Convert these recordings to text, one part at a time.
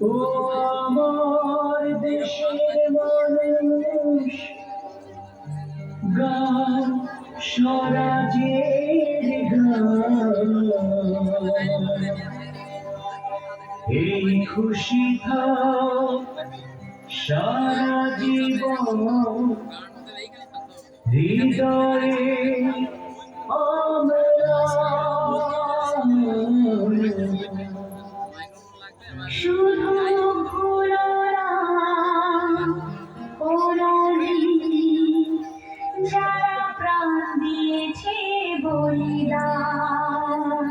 ও আমার দেশের মানুষ গান স্বরাজের গান এই খুশি থাক সারা জীবন হৃদয়ে আমরা শুধু যারা প্রাণ দিয়েছে বলিদান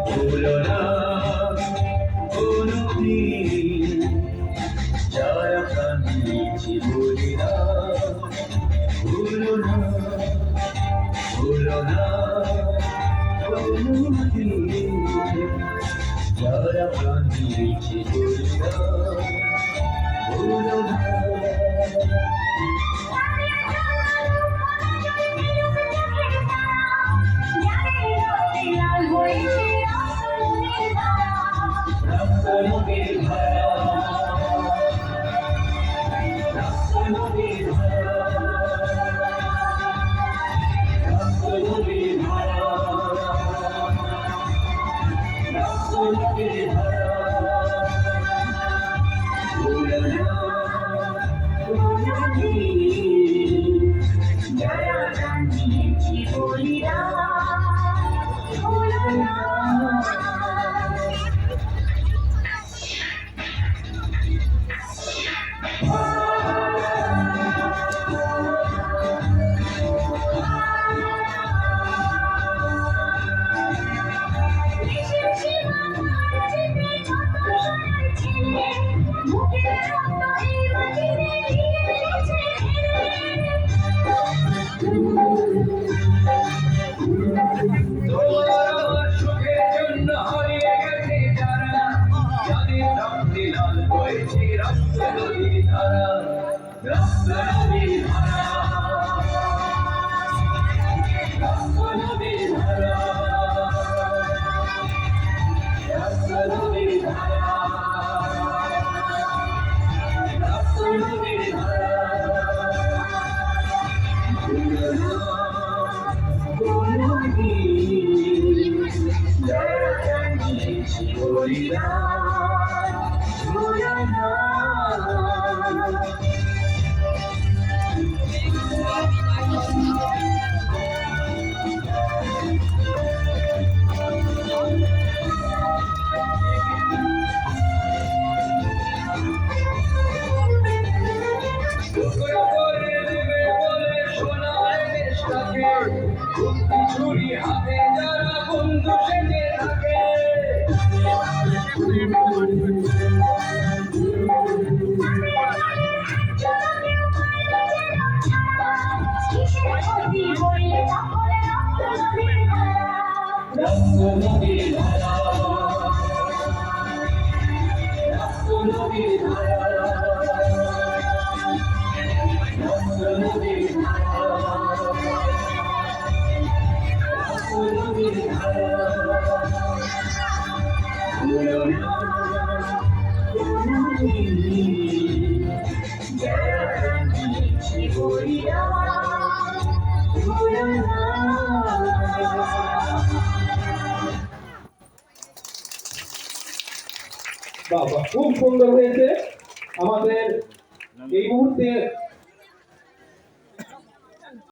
ভুলো না কোনদিন যারা প্রাণ দিয়েছে বলিদান ভুলো না কোনদিন যারা প্রাণ দিয়েছে বলিদান ভুলো না ছুরি হাতে যারা বন্ধু সেজে থাকে বাবা খুব সুন্দর হয়েছে। আমাদের এই মুহূর্তে